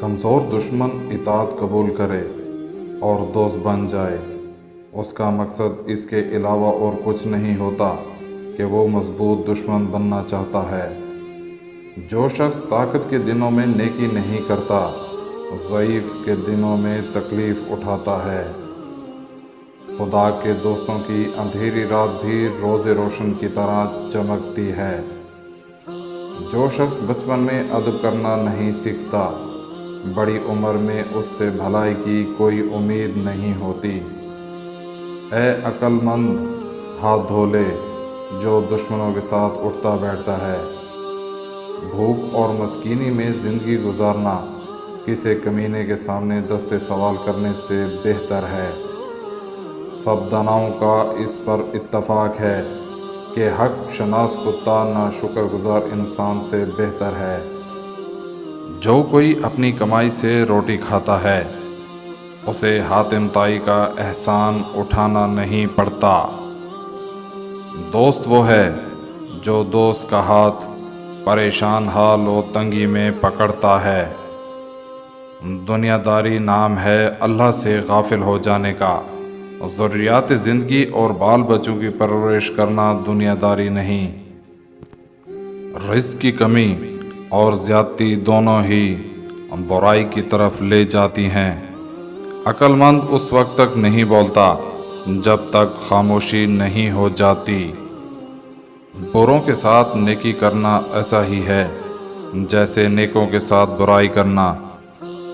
کمزور دشمن اطاعت قبول کرے اور دوست بن جائے، اس کا مقصد اس کے علاوہ اور کچھ نہیں ہوتا کہ وہ مضبوط دشمن بننا چاہتا ہے۔ جو شخص طاقت کے دنوں میں نیکی نہیں کرتا، ضعیف کے دنوں میں تکلیف اٹھاتا ہے۔ خدا کے دوستوں کی اندھیری رات بھی روز روشن کی طرح چمکتی ہے۔ جو شخص بچپن میں ادب کرنا نہیں سیکھتا، بڑی عمر میں اس سے بھلائی کی کوئی امید نہیں ہوتی۔ اے عقل مند، ہاتھ دھو لے جو دشمنوں کے ساتھ اٹھتا بیٹھتا ہے۔ بھوک اور مسکینی میں زندگی گزارنا کسی کمینے کے سامنے دست سوال کرنے سے بہتر ہے۔ سب داناؤں کا اس پر اتفاق ہے کہ حق شناس کتا ناشکر گزار انسان سے بہتر ہے۔ جو کوئی اپنی کمائی سے روٹی کھاتا ہے، اسے حاتم طائی کا احسان اٹھانا نہیں پڑتا۔ دوست وہ ہے جو دوست کا ہاتھ پریشان حال و تنگی میں پکڑتا ہے۔ دنیا داری نام ہے اللہ سے غافل ہو جانے کا۔ ضروریات زندگی اور بال بچوں کی پرورش کرنا دنیا داری نہیں۔ رزق کی کمی اور زیادتی دونوں ہی برائی کی طرف لے جاتی ہیں۔ عقل مند اس وقت تک نہیں بولتا جب تک خاموشی نہیں ہو جاتی۔ بروں کے ساتھ نیکی کرنا ایسا ہی ہے جیسے نیکوں کے ساتھ برائی کرنا۔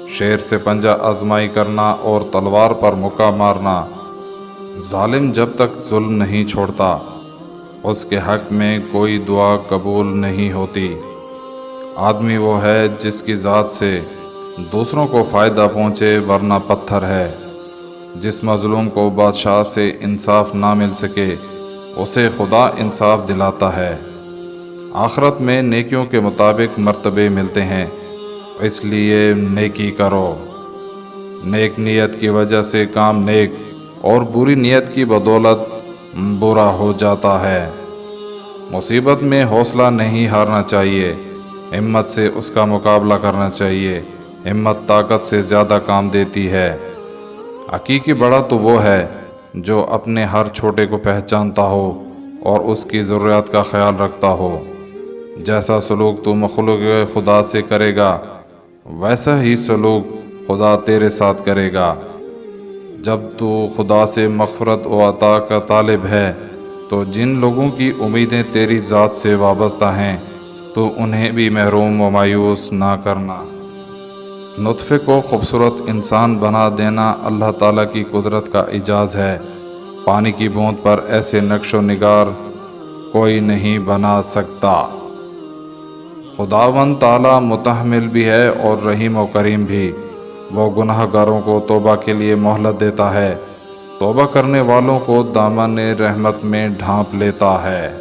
شیر سے پنجہ آزمائی کرنا اور تلوار پر مکہ مارنا۔ ظالم جب تک ظلم نہیں چھوڑتا، اس کے حق میں کوئی دعا قبول نہیں ہوتی۔ آدمی وہ ہے جس کی ذات سے دوسروں کو فائدہ پہنچے ورنہ پتھر ہے۔ جس مظلوم کو بادشاہ سے انصاف نہ مل سکے، اسے خدا انصاف دلاتا ہے۔ آخرت میں نیکیوں کے مطابق مرتبے ملتے ہیں، اس لیے نیکی کرو۔ نیک نیت کی وجہ سے کام نیک اور بری نیت کی بدولت برا ہو جاتا ہے۔ مصیبت میں حوصلہ نہیں ہارنا چاہیے، ہمت سے اس کا مقابلہ کرنا چاہیے۔ ہمت طاقت سے زیادہ کام دیتی ہے۔ حقیقی بڑا تو وہ ہے جو اپنے ہر چھوٹے کو پہچانتا ہو اور اس کی ضروریات کا خیال رکھتا ہو۔ جیسا سلوک تو مخلوق خدا سے کرے گا، ویسا ہی سلوک خدا تیرے ساتھ کرے گا۔ جب تو خدا سے مغفرت و عطا کا طالب ہے تو جن لوگوں کی امیدیں تیری ذات سے وابستہ ہیں تو انہیں بھی محروم و مایوس نہ کرنا۔ نطفے کو خوبصورت انسان بنا دینا اللہ تعالیٰ کی قدرت کا اعجاز ہے۔ پانی کی بوند پر ایسے نقش و نگار کوئی نہیں بنا سکتا۔ خداوند تعالیٰ متحمل بھی ہے اور رحیم و کریم بھی۔ وہ گناہ گاروں کو توبہ کے لیے مہلت دیتا ہے، توبہ کرنے والوں کو دامن رحمت میں ڈھانپ لیتا ہے۔